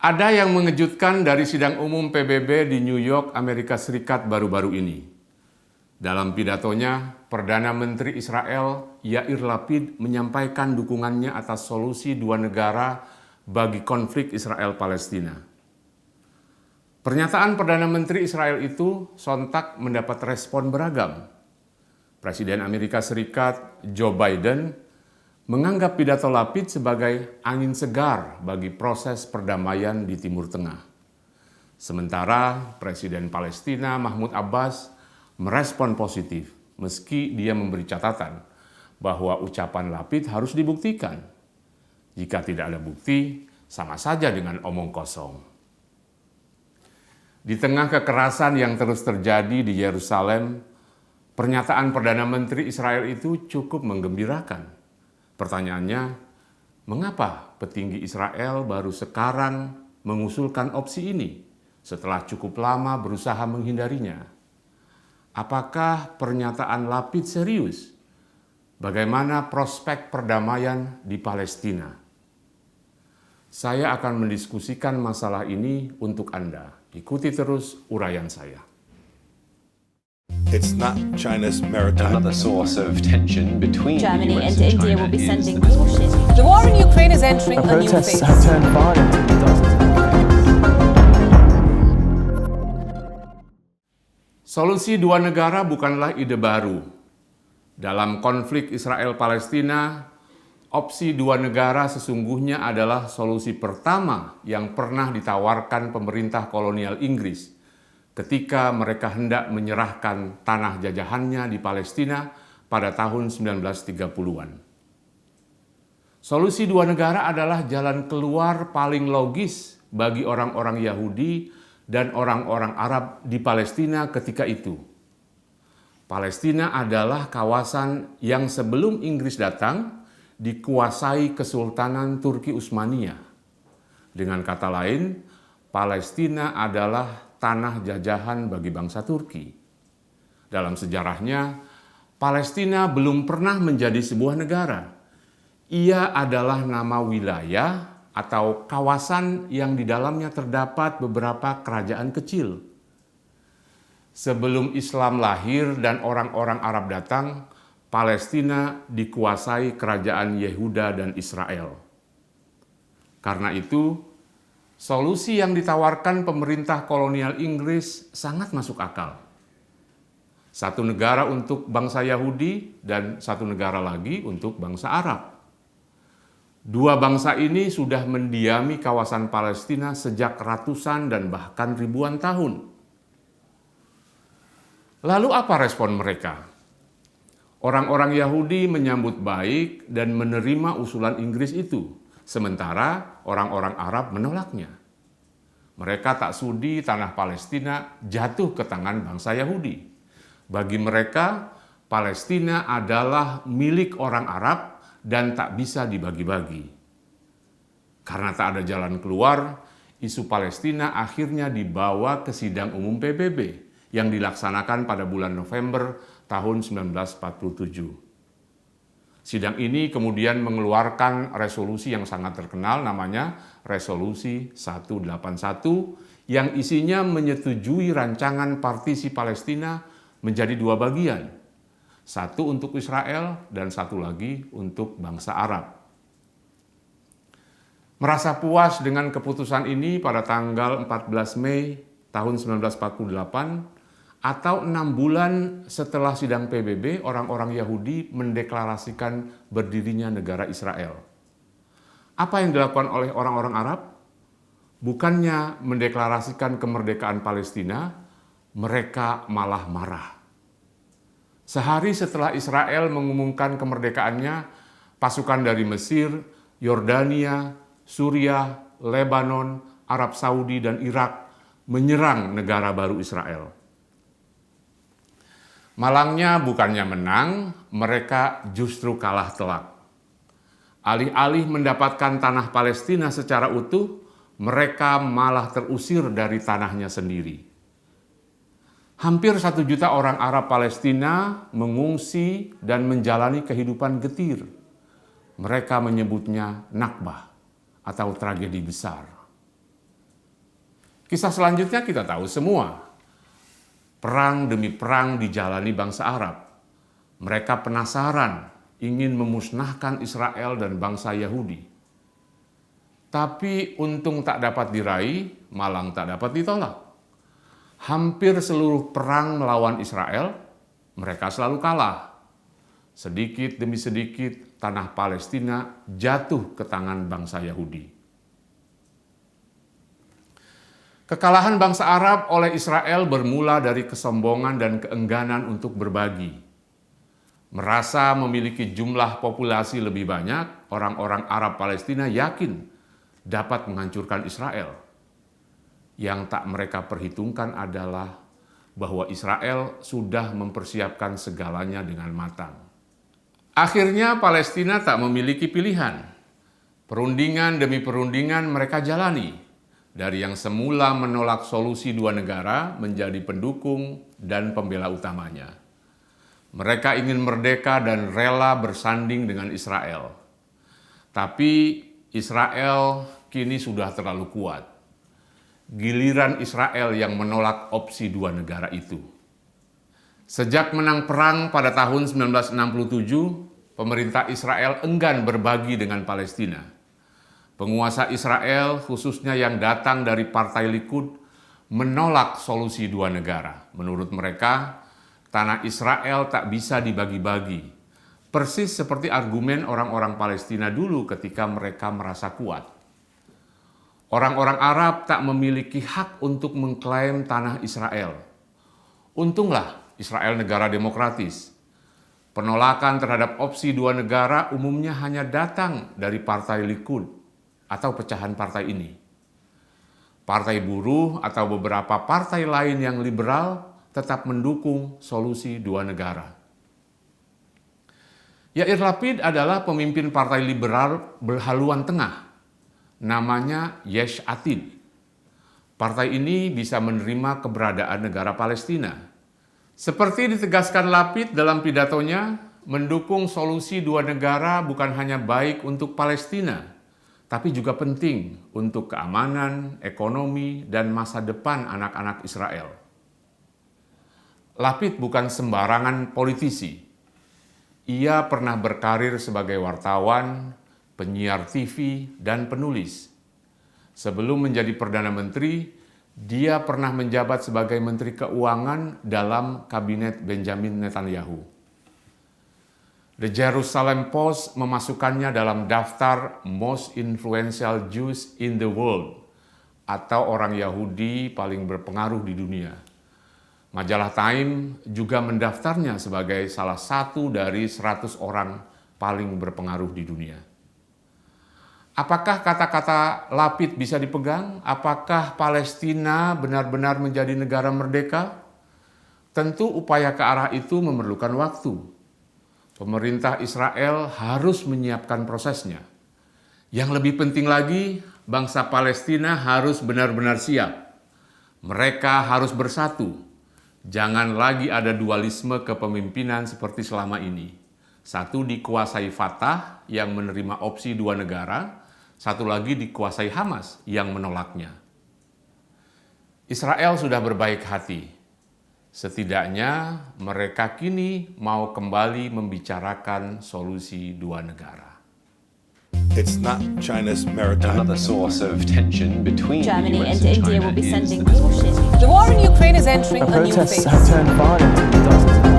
Ada yang mengejutkan dari sidang umum PBB di New York, Amerika Serikat baru-baru ini. Dalam pidatonya, Perdana Menteri Israel Yair Lapid menyampaikan dukungannya atas solusi dua negara bagi konflik Israel-Palestina. Pernyataan Perdana Menteri Israel itu sontak mendapat respon beragam. Presiden Amerika Serikat Joe Biden menganggap pidato Lapid sebagai angin segar bagi proses perdamaian di Timur Tengah. Sementara Presiden Palestina Mahmud Abbas merespon positif meski dia memberi catatan bahwa ucapan Lapid harus dibuktikan. Jika tidak ada bukti, sama saja dengan omong kosong. Di tengah kekerasan yang terus terjadi di Yerusalem, pernyataan Perdana Menteri Israel itu cukup menggembirakan. Pertanyaannya, mengapa petinggi Israel baru sekarang mengusulkan opsi ini setelah cukup lama berusaha menghindarinya? Apakah pernyataan Lapid serius? Bagaimana prospek perdamaian di Palestina? Saya akan mendiskusikan masalah ini untuk Anda. Ikuti terus uraian saya. It's not China's maritime. Another source of tension between Germany the US and and India China will be is sending the warships. The war in Ukraine is entering a new Protests phase. have turned violent in dozens of Solusi dua negara bukanlah ide baru. Dalam konflik Israel-Palestina, opsi dua negara sesungguhnya adalah solusi pertama yang pernah ditawarkan pemerintah kolonial Inggris ketika mereka hendak menyerahkan tanah jajahannya di Palestina pada tahun 1930-an. Solusi dua negara adalah jalan keluar paling logis bagi orang-orang Yahudi dan orang-orang Arab di Palestina ketika itu. Palestina adalah kawasan yang sebelum Inggris datang dikuasai Kesultanan Turki Utsmaniyah. Dengan kata lain, Palestina adalah tanah jajahan bagi bangsa Turki. Dalam sejarahnya, Palestina belum pernah menjadi sebuah negara. Ia adalah nama wilayah atau kawasan yang di dalamnya terdapat beberapa kerajaan kecil. Sebelum Islam lahir dan orang-orang Arab datang, Palestina dikuasai kerajaan Yehuda dan Israel. Karena itu, solusi yang ditawarkan pemerintah kolonial Inggris sangat masuk akal. Satu negara untuk bangsa Yahudi dan satu negara lagi untuk bangsa Arab. Dua bangsa ini sudah mendiami kawasan Palestina sejak ratusan dan bahkan ribuan tahun. Lalu apa respon mereka? Orang-orang Yahudi menyambut baik dan menerima usulan Inggris itu. Sementara orang-orang Arab menolaknya. Mereka tak sudi tanah Palestina jatuh ke tangan bangsa Yahudi. Bagi mereka, Palestina adalah milik orang Arab dan tak bisa dibagi-bagi. Karena tak ada jalan keluar, isu Palestina akhirnya dibawa ke sidang umum PBB yang dilaksanakan pada bulan November tahun 1947. Sidang ini kemudian mengeluarkan resolusi yang sangat terkenal namanya Resolusi 181 yang isinya menyetujui rancangan partisi Palestina menjadi dua bagian. Satu untuk Israel dan satu lagi untuk bangsa Arab. Merasa puas dengan keputusan ini pada tanggal 14 Mei tahun 1948 atau 6 bulan setelah sidang PBB, orang-orang Yahudi mendeklarasikan berdirinya negara Israel. Apa yang dilakukan oleh orang-orang Arab? Bukannya mendeklarasikan kemerdekaan Palestina, mereka malah marah. Sehari setelah Israel mengumumkan kemerdekaannya, pasukan dari Mesir, Yordania, Suriah, Lebanon, Arab Saudi, dan Irak menyerang negara baru Israel. Malangnya bukannya menang, mereka justru kalah telak. Alih-alih mendapatkan tanah Palestina secara utuh, mereka malah terusir dari tanahnya sendiri. Hampir 1 juta orang Arab Palestina mengungsi dan menjalani kehidupan getir. Mereka menyebutnya Nakbah atau tragedi besar. Kisah selanjutnya kita tahu semua. Perang demi perang dijalani bangsa Arab. Mereka penasaran, ingin memusnahkan Israel dan bangsa Yahudi. Tapi untung tak dapat diraih, malang tak dapat ditolak. Hampir seluruh perang melawan Israel, mereka selalu kalah. Sedikit demi sedikit, tanah Palestina jatuh ke tangan bangsa Yahudi. Kekalahan bangsa Arab oleh Israel bermula dari kesombongan dan keengganan untuk berbagi. Merasa memiliki jumlah populasi lebih banyak, orang-orang Arab Palestina yakin dapat menghancurkan Israel. Yang tak mereka perhitungkan adalah bahwa Israel sudah mempersiapkan segalanya dengan matang. Akhirnya Palestina tak memiliki pilihan. Perundingan demi perundingan mereka jalani. Dari yang semula menolak solusi dua negara menjadi pendukung dan pembela utamanya. Mereka ingin merdeka dan rela bersanding dengan Israel. Tapi Israel kini sudah terlalu kuat. Giliran Israel yang menolak opsi dua negara itu. Sejak menang perang pada tahun 1967, pemerintah Israel enggan berbagi dengan Palestina. Penguasa Israel, khususnya yang datang dari Partai Likud, menolak solusi dua negara. Menurut mereka, tanah Israel tak bisa dibagi-bagi. Persis seperti argumen orang-orang Palestina dulu ketika mereka merasa kuat. Orang-orang Arab tak memiliki hak untuk mengklaim tanah Israel. Untunglah Israel negara demokratis. Penolakan terhadap opsi dua negara umumnya hanya datang dari Partai Likud atau pecahan partai ini. Partai buruh atau beberapa partai lain yang liberal tetap mendukung solusi dua negara. Yair Lapid adalah pemimpin partai liberal berhaluan tengah. Namanya Yesh Atid. Partai ini bisa menerima keberadaan negara Palestina. Seperti ditegaskan Lapid dalam pidatonya, mendukung solusi dua negara bukan hanya baik untuk Palestina, tapi juga penting untuk keamanan, ekonomi, dan masa depan anak-anak Israel. Lapid bukan sembarangan politisi. Ia pernah berkarir sebagai wartawan, penyiar TV, dan penulis. Sebelum menjadi Perdana Menteri, dia pernah menjabat sebagai Menteri Keuangan dalam Kabinet Benjamin Netanyahu. The Jerusalem Post memasukkannya dalam daftar Most Influential Jews in the World atau orang Yahudi paling berpengaruh di dunia. Majalah Time juga mendaftarnya sebagai salah satu dari 100 orang paling berpengaruh di dunia. Apakah kata-kata Lapid bisa dipegang? Apakah Palestina benar-benar menjadi negara merdeka? Tentu upaya ke arah itu memerlukan waktu. Pemerintah Israel harus menyiapkan prosesnya. Yang lebih penting lagi, bangsa Palestina harus benar-benar siap. Mereka harus bersatu. Jangan lagi ada dualisme kepemimpinan seperti selama ini. Satu dikuasai Fatah yang menerima opsi dua negara, satu lagi dikuasai Hamas yang menolaknya. Israel sudah berbaik hati. Setidaknya mereka kini mau kembali membicarakan solusi dua negara. It's not China's maritime. Another source of tension between Germany the US and and India China will be is sending the warships. The war in Ukraine is entering a new Protests phase. have turned violent in dozens of